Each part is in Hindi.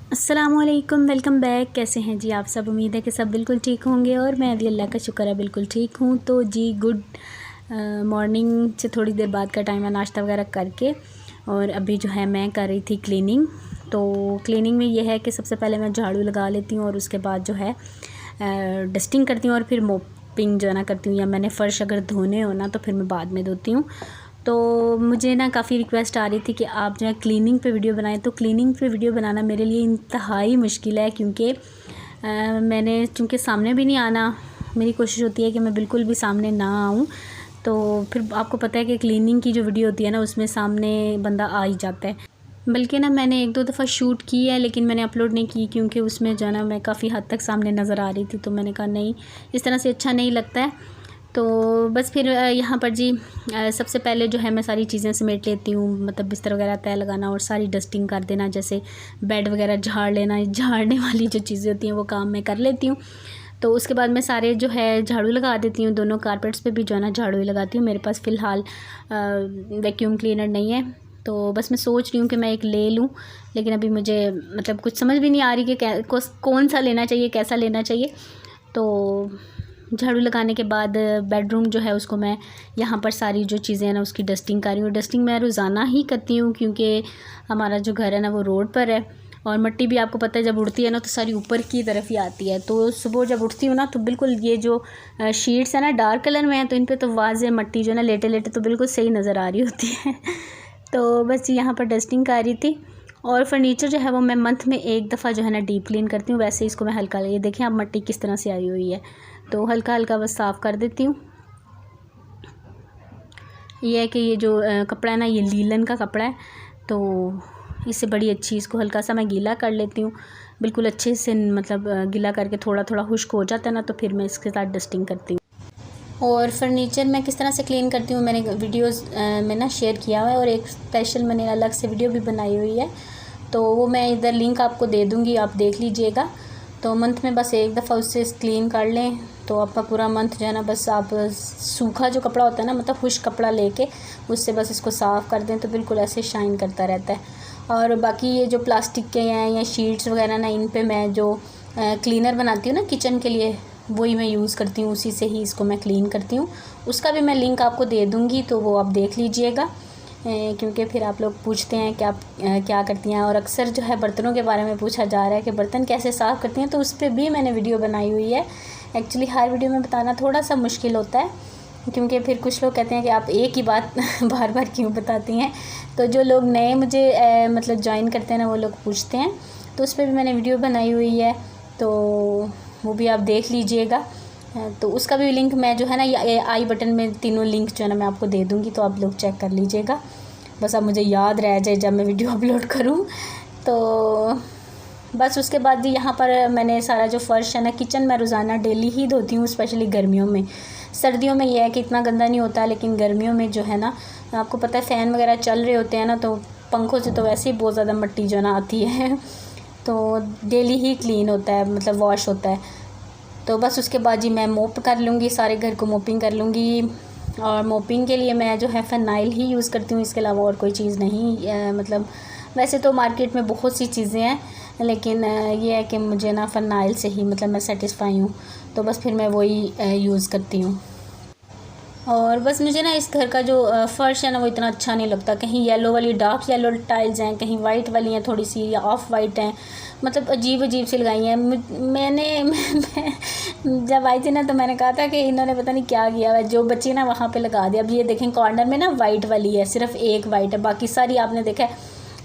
अस्सलामुअलैकुम, वेलकम बैक। कैसे हैं जी आप सब? उम्मीद है कि सब बिल्कुल ठीक होंगे और मैं भी अल्लाह का शुक्र है बिल्कुल ठीक हूँ। तो जी गुड मॉर्निंग से थोड़ी देर बाद का टाइम है नाश्ता वगैरह करके, और अभी जो है मैं कर रही थी क्लीनिंग। तो क्लीनिंग में ये है कि सबसे पहले मैं झाड़ू लगा लेती हूँ और उसके बाद जो है डस्टिंग करती हूँ और फिर मोपिंग जो है ना करती हूँ, या मैंने फ़र्श अगर धोने हो ना तो फिर मैं बाद में धोती हूँ। तो मुझे ना काफ़ी रिक्वेस्ट आ रही थी कि आप जो है क्लीनिंग पे वीडियो बनाएं। तो क्लीनिंग पे वीडियो बनाना मेरे लिए इंतहाई मुश्किल है, क्योंकि मैंने चूँकि सामने भी नहीं आना, मेरी कोशिश होती है कि मैं बिल्कुल भी सामने ना आऊँ। तो फिर आपको पता है कि क्लीनिंग की जो वीडियो होती है ना उसमें सामने बंदा आ ही जाता है। बल्कि ना मैंने एक दो दफ़ा शूट की है, लेकिन मैंने अपलोड नहीं की क्योंकि उसमें जो है ना मैं काफ़ी हद तक सामने नज़र आ रही थी। तो मैंने कहा नहीं, इस तरह से अच्छा नहीं लगता है। तो बस फिर यहाँ पर जी सबसे पहले जो है मैं सारी चीज़ें समेट लेती हूँ, मतलब बिस्तर वगैरह तय लगाना और सारी डस्टिंग कर देना, जैसे बेड वगैरह झाड़ लेना, झाड़ने वाली जो चीज़ें होती हैं वो काम मैं कर लेती हूँ। तो उसके बाद मैं सारे जो है झाड़ू लगा देती हूँ, दोनों कारपेट्स पे भी जो है ना झाड़ू ही लगाती हूँ। मेरे पास फ़िलहाल वैक्यूम क्लीनर नहीं है, तो बस मैं सोच रही हूँ कि मैं एक ले लूँ, लेकिन अभी मुझे मतलब कुछ समझ भी नहीं आ रही कि कौन सा लेना चाहिए, कैसा लेना चाहिए। तो झाड़ू लगाने के बाद बेडरूम जो है उसको मैं यहाँ पर सारी जो चीज़ें हैं ना उसकी डस्टिंग कर रही हूँ। डस्टिंग मैं रोज़ाना ही करती हूँ क्योंकि हमारा जो घर है ना वो रोड पर है, और मिट्टी भी आपको पता है जब उड़ती है ना तो सारी ऊपर की तरफ ही आती है। तो सुबह जब उठती हूँ ना तो बिल्कुल ये जो शीट्स है ना डार्क कलर में है, तो इन पर तो वाज़े मिट्टी जो है ना लेटे लेटे तो बिल्कुल सही नज़र आ रही होती है। तो बस यहाँ पर डस्टिंग कर रही थी। और फर्नीचर जो है वो मैं मंथ में एक दफ़ा जो है ना डीप क्लीन करती हूँ। वैसे इसको मैं हल्का, ये देखें अब मिट्टी किस तरह से आई हुई है, तो हल्का हल्का बस साफ़ कर देती हूँ। ये है कि ये जो कपड़ा है ना ये लीलन का कपड़ा है, तो इससे बड़ी अच्छी इसको हल्का सा मैं गीला कर लेती हूँ, बिल्कुल अच्छे से, मतलब गीला करके थोड़ा थोड़ा खुश्क हो जाता है ना तो फिर मैं इसके साथ डस्टिंग करती हूँ। और फर्नीचर मैं किस तरह से क्लीन करती हूँ मैंने वीडियोस में ना शेयर किया हुआ है, और एक स्पेशल मैंने अलग से वीडियो भी बनाई हुई है, तो वो मैं इधर लिंक आपको दे दूँगी, आप देख लीजिएगा। तो मंथ में बस एक दफ़ा उससे क्लीन कर लें तो आपका पूरा मंथ जो है ना, बस आप सूखा जो कपड़ा होता है ना, मतलब खुश्क कपड़ा लेके उससे बस इसको साफ़ कर दें तो बिल्कुल ऐसे शाइन करता रहता है। और बाकी ये जो प्लास्टिक के हैं या शीट्स वगैरह ना, इन पे मैं जो क्लीनर बनाती हूँ ना किचन के लिए, वही मैं यूज़ करती हूँ, उसी से ही इसको मैं क्लीन करती हूँ। उसका भी मैं लिंक आपको दे दूँगी, तो वो आप देख लीजिएगा, क्योंकि फिर आप लोग पूछते हैं कि आप क्या करती हैं, और अक्सर जो है बर्तनों के बारे में पूछा जा रहा है कि बर्तन कैसे साफ़ करती हैं, तो उस पर भी मैंने वीडियो बनाई हुई है। एक्चुअली हर वीडियो में बताना थोड़ा सा मुश्किल होता है, क्योंकि फिर कुछ लोग कहते हैं कि आप एक ही बात बार बार क्यों बताती हैं। तो जो लोग नए मुझे मतलब ज्वाइन करते हैं ना, वो लोग पूछते हैं, तो उस पर भी मैंने वीडियो बनाई हुई है, तो वो भी आप देख लीजिएगा। तो उसका भी लिंक मैं जो है ना ये आई बटन में तीनों लिंक जो है ना मैं आपको दे दूँगी, तो आप लोग चेक कर लीजिएगा। बस अब मुझे याद रह जाए जब मैं वीडियो अपलोड करूँ। तो बस उसके बाद जी यहाँ पर मैंने सारा जो फ़र्श है ना किचन में रोज़ाना डेली ही धोती हूँ, स्पेशली गर्मियों में। सर्दियों में यह है कि इतना गंदा नहीं होता, लेकिन गर्मियों में जो है ना आपको पता है फ़ैन वगैरह चल रहे होते हैं ना, तो पंखों से तो वैसे ही बहुत ज़्यादा मिट्टी जो है ना आती है। तो डेली ही क्लीन होता है, मतलब वॉश होता है। तो बस उसके बाद जी मैं मोप कर लूँगी, सारे घर को मोपिंग कर लूँगी, और मोपिंग के लिए मैं जो है फ़िनाइल ही यूज़ करती हूँ, इसके अलावा और कोई चीज़ नहीं। मतलब वैसे तो मार्केट में बहुत सी चीज़ें हैं, लेकिन ये है कि मुझे ना फ़िनाइल से ही मतलब मैं सेटिस्फाई हूँ, तो बस फिर मैं वही यूज़ करती हूँ। और बस मुझे ना इस घर का जो फ़र्श है ना वो इतना अच्छा नहीं लगता। कहीं येलो वाली डार्क येलो टाइल्स हैं, कहीं वाइट वाली हैं थोड़ी सी, या ऑफ वाइट हैं, मतलब अजीब अजीब सी लगाई हैं। मैं जब आई थी ना तो मैंने कहा था कि इन्होंने पता नहीं क्या किया है, जो बच्ची ना वहाँ पे लगा दिया। अब ये देखें कॉर्नर में ना वाइट वाली है, सिर्फ एक वाइट है, बाकी सारी आपने देखा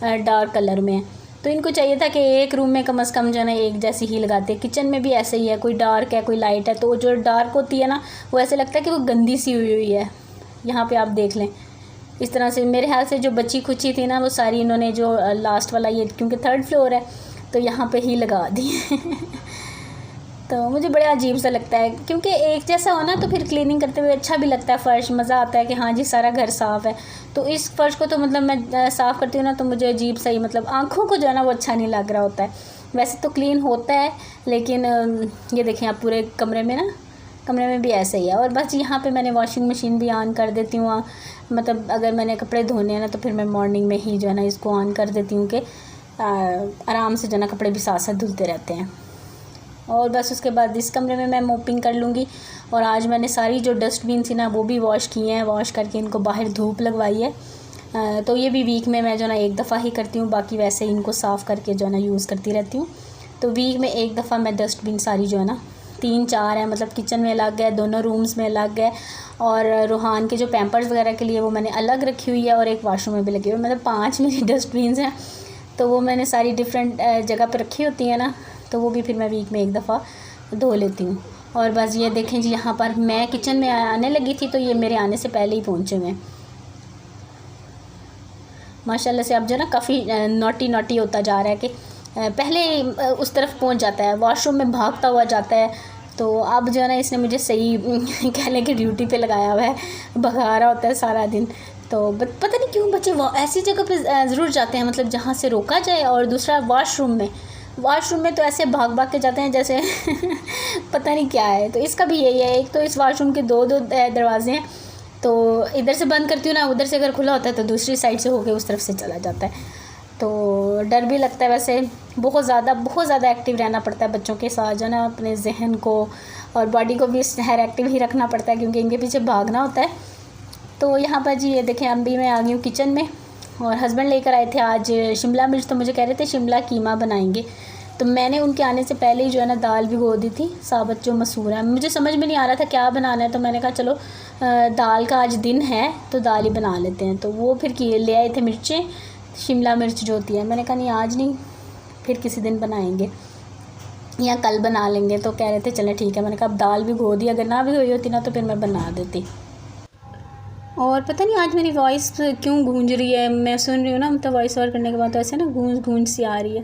है डार्क कलर में है। तो इनको चाहिए था कि एक रूम में कम से कम जो है ना एक जैसी ही लगाते। किचन में भी ऐसे ही है, कोई डार्क है कोई लाइट है, तो जो डार्क होती है ना वो ऐसे लगता है कि वो गंदी सी हुई हुई है। यहाँ पे आप देख लें इस तरह से, मेरे ख्याल से जो बची खुची थी ना वो सारी इन्होंने जो लास्ट वाला, ये क्योंकि 3rd फ्लोर है तो यहाँ पे ही लगा दी। तो मुझे बड़ा अजीब सा लगता है, क्योंकि एक जैसा हो ना तो फिर क्लीनिंग करते हुए अच्छा भी लगता है, फ़र्श मज़ा आता है कि हाँ जी सारा घर साफ़ है। तो इस फ़र्श को तो मतलब मैं साफ़ करती हूँ ना तो मुझे अजीब सा ही, मतलब आँखों को जो है ना वो अच्छा नहीं लग रहा होता है। वैसे तो क्लीन होता है, लेकिन ये देखें आप पूरे कमरे में ना, कमरे में भी ऐसा ही है। और बस यहाँ पे मैंने वॉशिंग मशीन भी ऑन कर देती हूँ, मतलब अगर मैंने कपड़े धोने हैं ना तो फिर मैं मॉर्निंग में ही जो है ना इसको ऑन कर देती हूँ कि आराम से जो है ना कपड़े भी साथ साथ धुलते रहते हैं। और बस उसके बाद इस कमरे में मैं मोपिंग कर लूँगी। और आज मैंने सारी जो डस्टबिन थी ना वो भी वॉश किए हैं, वॉश करके इनको बाहर धूप लगवाई है। तो ये भी वीक में मैं जो है ना एक दफ़ा ही करती हूँ, बाकी वैसे इनको साफ़ करके जो है ना यूज़ करती रहती हूँ। तो वीक में एक दफ़ा मैं डस्टबिन सारी जो है ना 3-4 है, मतलब किचन में अलग है, दोनों रूम्स में अलग है, और रूहान के जो पैम्पर्स वगैरह के लिए वो मैंने अलग रखी हुई है, और एक वाशरूम में भी लगी हुई है। मतलब 5 मेरी डस्टबिन्स हैं, तो वो मैंने सारी डिफरेंट जगह पर रखी होती हैं ना, तो वो भी फिर मैं वीक में एक दफ़ा धो लेती हूँ। और बस ये देखें जी, यहाँ पर मैं किचन में आने लगी थी तो ये मेरे आने से पहले ही पहुँचे हुए हैं माशाल्लाह से। अब जो ना काफ़ी नॉटी होता जा रहा है कि पहले उस तरफ पहुँच जाता है, वॉशरूम में भागता हुआ जाता है। तो अब जो है ना इसने मुझे सही कह लें कि ड्यूटी पे लगाया हुआ है, भगा रहा होता है सारा दिन। तो पता नहीं क्यों बच्चे ऐसी जगह पे ज़रूर जाते हैं, मतलब जहाँ से रोका जाए। और दूसरा वॉशरूम में तो ऐसे भाग के जाते हैं जैसे पता नहीं क्या है। तो इसका भी यही है, एक तो इस वॉशरूम के दो दरवाजे हैं, तो इधर से बंद करती हूँ ना, उधर से अगर खुला होता है तो दूसरी साइड से होके उस तरफ से चला जाता है। तो डर भी लगता है। वैसे बहुत ज़्यादा एक्टिव रहना पड़ता है बच्चों के साथ, जो ना अपने जहन को और बॉडी को भी हर एक्टिव ही रखना पड़ता है, क्योंकि इनके पीछे भागना होता है। तो यहाँ पर जी ये देखें, अभी मैं आ गई हूँ किचन में, और हस्बैंड लेकर आए थे आज शिमला मिर्च। तो मुझे कह रहे थे शिमला कीमा बनाएंगे, तो मैंने उनके आने से पहले ही जो है ना दाल भिगो दी थी, साबुत जो मसूर है। मुझे समझ में नहीं आ रहा था क्या बनाना है, तो मैंने कहा चलो दाल का आज दिन है तो दाल ही बना लेते हैं। तो वो फिर ले आए थे मिर्चें, शिमला मिर्च जो होती है। मैंने कहा नहीं आज नहीं, फिर किसी दिन बनाएंगे या कल बना लेंगे। तो कह रहे थे चले ठीक है। मैंने कहा अब दाल भिगो दी, अगर ना भिगोई होती ना तो फिर मैं बना देती। और पता नहीं आज मेरी वॉइस क्यों गूंज रही है, मैं सुन रही हूँ ना, मतलब वॉइस ओवर करने के बाद तो ऐसे ना गूंज सी आ रही है,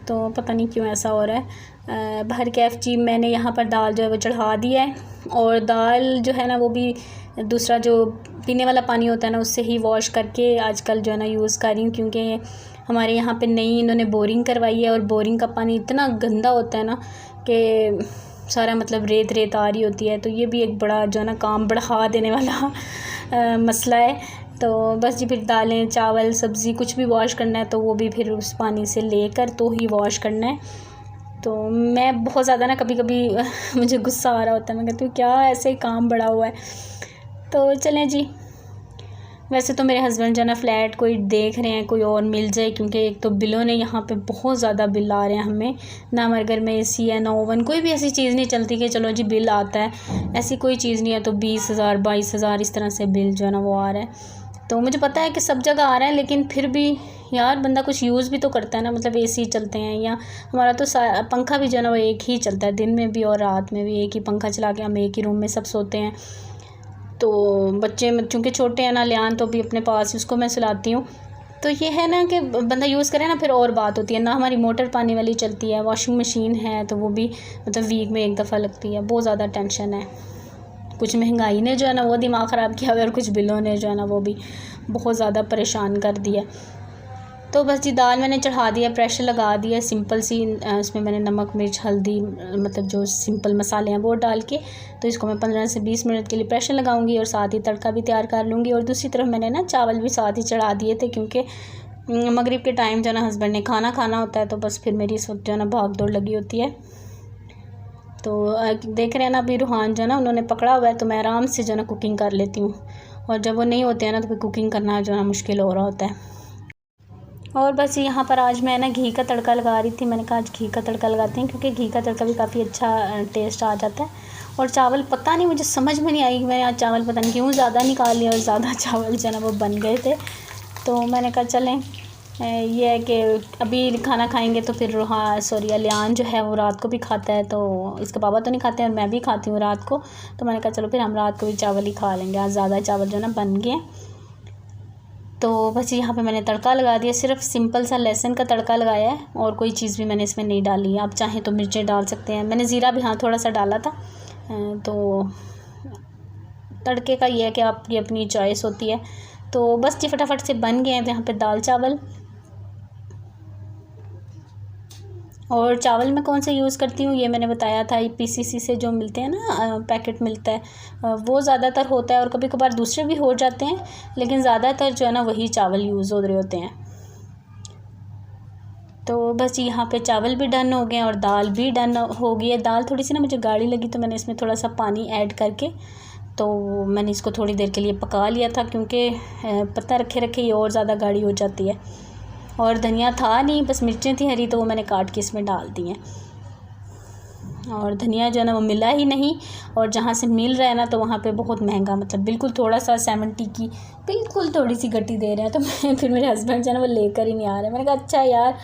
तो पता नहीं क्यों ऐसा हो रहा है। बाहर कैफ जी मैंने यहाँ पर दाल जो है वो चढ़ा दी है, और दाल जो है ना वो भी दूसरा जो पीने वाला पानी होता है ना उससे ही वॉश करके आजकल जो है ना यूज़ कर रही हूँ, क्योंकि हमारे यहाँ पे नई इन्होंने बोरिंग करवाई है, और बोरिंग का पानी इतना गंदा होता है ना कि सारा मतलब रेत आ रही होती है। तो ये भी एक बड़ा जो है ना काम बढ़ा देने वाला मसला है। तो बस जी फिर दालें चावल सब्ज़ी कुछ भी वॉश करना है तो वो भी फिर उस पानी से लेकर तो ही वॉश करना है। तो मैं बहुत ज़्यादा ना कभी मुझे गुस्सा आ रहा होता है, मैं कहती हूँ क्या ऐसे काम बढ़ा हुआ है। तो चलें जी, वैसे तो मेरे हस्बैंड जो है ना फ़्लैट कोई देख रहे हैं, कोई और मिल जाए, क्योंकि एक तो बिलों ने यहाँ पे बहुत ज़्यादा बिल आ रहे हैं हमें। ना हमारे घर में एसी है ना ओवन, कोई भी ऐसी चीज़ नहीं चलती कि चलो जी बिल आता है, ऐसी कोई चीज़ नहीं है। तो 20,000 22,000 इस तरह से बिल जो है ना वो आ रहा है। तो मुझे पता है कि सब जगह आ रहा है, लेकिन फिर भी यार बंदा कुछ यूज़ भी तो करता है ना, मतलब एसी चलते हैं, या हमारा तो पंखा भी जो है ना वो एक ही चलता है, दिन में भी और रात में भी एक ही पंखा चला के हम एक ही रूम में सब सोते हैं। तो बच्चे चूँकि छोटे हैं ना, लियान तो भी अपने पास उसको मैं सुलाती हूँ। तो ये है ना कि बंदा यूज़ करे ना फिर और बात होती है ना। हमारी मोटर पानी वाली चलती है, वॉशिंग मशीन है तो वो भी मतलब वीक में एक दफ़ा लगती है। बहुत ज़्यादा टेंशन है, कुछ महंगाई ने जो है ना वो दिमाग ख़राब किया हुआ है, और कुछ बिलों ने जो है ना वो भी बहुत ज़्यादा परेशान कर दिया। तो बस जी दाल मैंने चढ़ा दिया, प्रेशर लगा दिया, सिंपल सी उसमें मैंने नमक मिर्च हल्दी मतलब जो सिंपल मसाले हैं वो डाल के, तो इसको मैं 15 से 20 मिनट के लिए प्रेशर लगाऊंगी, और साथ ही तड़का भी तैयार कर लूँगी। और दूसरी तरफ मैंने ना चावल भी साथ ही चढ़ा दिए थे, क्योंकि मगरिब के टाइम जो है ना हस्बैंड ने खाना होता है, तो बस फिर मेरी इस वक्त जो है ना भाग दौड़ लगी होती है। तो देख रहे हैं ना अभी रूहान जो है ना उन्होंने पकड़ा हुआ है, तो मैं आराम से जो है ना कुकिंग कर लेती हूँ, और जब वो नहीं होते हैं ना तो फिर कुकिंग करना जो है ना मुश्किल हो रहा होता है। और बस यहाँ पर आज मैं ना घी का तड़का लगा रही थी, मैंने कहा आज घी का तड़का लगाते हैं, क्योंकि घी का तड़का भी काफ़ी अच्छा टेस्ट आ जाता है। और चावल पता नहीं मुझे समझ में नहीं आई, मैंने आज चावल पता नहीं क्यों ज़्यादा निकाल लिया, और ज़्यादा चावल जो है ना वो बन गए थे। तो मैंने कहा चलें, ये है कि अभी खाना खाएंगे तो फिर लियान जो है वो रात को भी खाता है, तो इसके पापा तो नहीं खाते हैं और मैं भी खाती हूँ रात को। तो मैंने कहा चलो फिर हम रात को भी चावल ही खा लेंगे, आज ज़्यादा चावल जो है ना बन गए। तो बस यहाँ पे मैंने तड़का लगा दिया, सिर्फ सिंपल सा लहसुन का तड़का लगाया है, और कोई चीज़ भी मैंने इसमें नहीं डाली है। आप चाहें तो मिर्चें डाल सकते हैं, मैंने ज़ीरा भी हाँ थोड़ा सा डाला था। तो तड़के का ये है कि आपकी अपनी चॉइस होती है। तो बस जी फटाफट से बन गए हैं। तो यहाँ पे दाल चावल, और चावल मैं कौन से यूज़ करती हूँ ये मैंने बताया था, ये पीसीसी से जो मिलते हैं ना, पैकेट मिलता है, वो ज़्यादातर होता है, और कभी कभार दूसरे भी हो जाते हैं, लेकिन ज़्यादातर जो है ना वही चावल यूज़ हो रहे होते हैं। तो बस यहाँ पे चावल भी डन हो गए और दाल भी डन हो गई है। दाल थोड़ी सी ना मुझे गाढ़ी लगी तो मैंने इसमें थोड़ा सा पानी ऐड करके तो मैंने इसको थोड़ी देर के लिए पका लिया था, क्योंकि पत्ता रखे रखे ये और ज़्यादा गाढ़ी हो जाती है। और धनिया था नहीं, बस मिर्चें थी हरी तो वो मैंने काट के इसमें डाल दी हैं। और धनिया जो है ना वो मिला ही नहीं, और जहाँ से मिल रहा है ना तो वहाँ पे बहुत महंगा, मतलब बिल्कुल थोड़ा सा 70 की बिल्कुल थोड़ी सी गट्टी दे रहे हैं। तो फिर मेरे हस्बैंड जो है ना वो लेकर ही नहीं आ रहे। मैंने कहा अच्छा यार,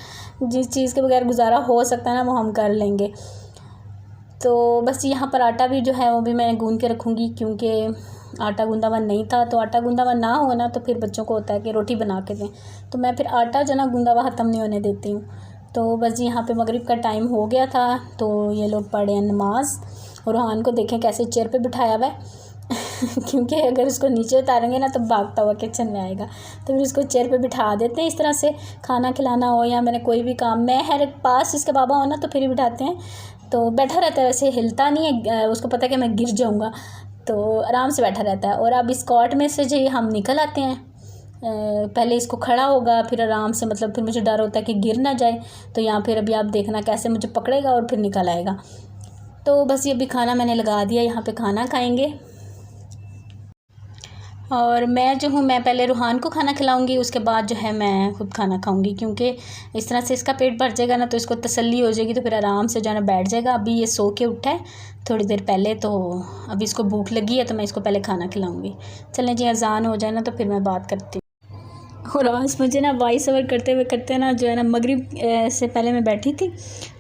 जिस चीज़ के बगैर गुजारा हो सकता है ना वो हम कर लेंगे। तो बस यहाँ पर आटा भी जो है वो भी मैं गूंद के रखूँगी, क्योंकि आटा गूंदा हुआ नहीं था। तो आटा गूंदा हुआ ना हो ना तो फिर बच्चों को होता है कि रोटी बना के दें, तो मैं फिर आटा जो ना गूंदा हुआ ख़त्म नहीं होने देती हूँ। तो बस यहाँ पे मगरिब का टाइम हो गया था, तो ये लोग पढ़े हैं नमाज़। और रोहान को देखें कैसे चेयर पे बिठाया हुआ है क्योंकि अगर उसको नीचे उतारेंगे ना तो भागता हुआ किचन में आएगा, तो फिर उसको चेयर पे बिठा देते हैं। इस तरह से खाना खिलाना हो या मैंने कोई भी काम, मैं हर पास इसके बाबा हो ना तो फिर ही बिठाते हैं, तो बैठा रहता है, वैसे हिलता नहीं है। उसको पता है कि मैं गिर जाऊँगा, तो आराम से बैठा रहता है। और अब इस कॉट में से जो हम निकल आते हैं, पहले इसको खड़ा होगा फिर आराम से, मतलब फिर मुझे डर होता है कि गिर ना जाए, तो यहाँ फिर अभी आप देखना कैसे मुझे पकड़ेगा और फिर निकल आएगा। तो बस ये भी खाना मैंने लगा दिया, यहाँ पे खाना खाएंगे। और मैं जो हूँ मैं पहले रूहान को खाना खिलाऊंगी, उसके बाद जो है मैं खुद खाना खाऊंगी, क्योंकि इस तरह से इसका पेट भर जाएगा ना तो इसको तसल्ली हो जाएगी, तो फिर आराम से जो है ना बैठ जाएगा। अभी ये सो के उठा है थोड़ी देर पहले, तो अभी इसको भूख लगी है तो मैं इसको पहले खाना खिलाऊंगी। चलें जी, अजान हो जाए ना तो फिर मैं बात करती हूँ। और आज मुझे ना वॉइस ओवर करते हुए करते ना जो है ना मगरिब से पहले मैं बैठी थी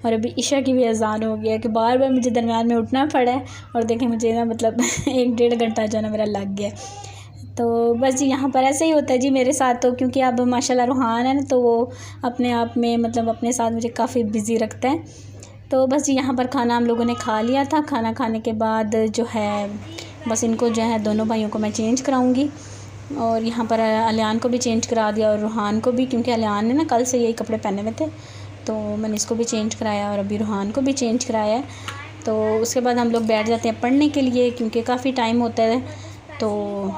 और अभी इशा की भी अजान हो गया कि बार बार मुझे दरमियान में उठना पड़ा है। और देखें मुझे ना मतलब 1-1.5 घंटा जो है ना मेरा लग गया। तो बस जी यहाँ पर ऐसे ही होता है जी मेरे साथ, तो क्योंकि अब माशाल्लाह रूहान है ना तो वो अपने आप में मतलब अपने साथ मुझे काफ़ी बिज़ी रखता है। तो बस जी यहाँ पर खाना हम लोगों ने खा लिया था। खाना खाने के बाद जो है बस इनको जो है दोनों भाइयों को मैं चेंज कराऊँगी, और यहाँ पर अलियान को भी चेंज करा दिया और रूहान को भी, क्योंकि अलियान ने ना कल से यही कपड़े पहने हुए थे, तो मैंने इसको भी चेंज कराया और अभी रूहान को भी चेंज कराया है। तो उसके बाद हम लोग बैठ जाते हैं पढ़ने के लिए, क्योंकि काफ़ी टाइम होता है, तो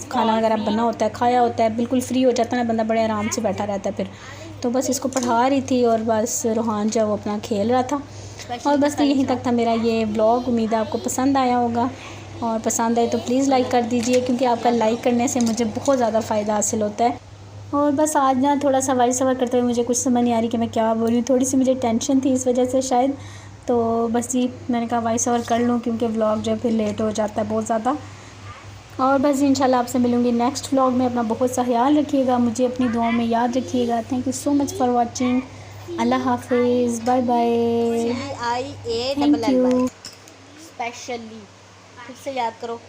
खाना वगैरह बना होता है, खाया होता है, बिल्कुल फ्री हो जाता है ना बंदा, बड़े आराम से बैठा रहता है फिर। तो बस इसको पढ़ा रही थी और बस रूहान जो वो अपना खेल रहा था। और बस यहीं तक था मेरा ये व्लॉग। उम्मीद है आपको पसंद आया होगा, और पसंद आए तो प्लीज़ लाइक कर दीजिए, क्योंकि आपका लाइक करने से मुझे बहुत ज़्यादा फ़ायदा हासिल होता है। और बस आज ना थोड़ा सा वॉइस ओवर करते हुए मुझे कुछ समझ नहीं आ रही कि मैं क्या बोल रही हूँ, थोड़ी सी मुझे टेंशन थी इस वजह से शायद। तो बस जी मैंने कहा वॉइस ओवर कर लूँ, क्योंकि व्लॉग जो है फिर लेट हो जाता है बहुत ज़्यादा। और बस इंशाल्लाह आपसे मिलूँगी नेक्स्ट व्लॉग में। अपना बहुत सा ख्याल रखिएगा, मुझे अपनी दुआओं में याद रखिएगा। Thank you so much for watching. अल्लाह हाफिज़, bye bye, thank you. Specially फिर से याद करो।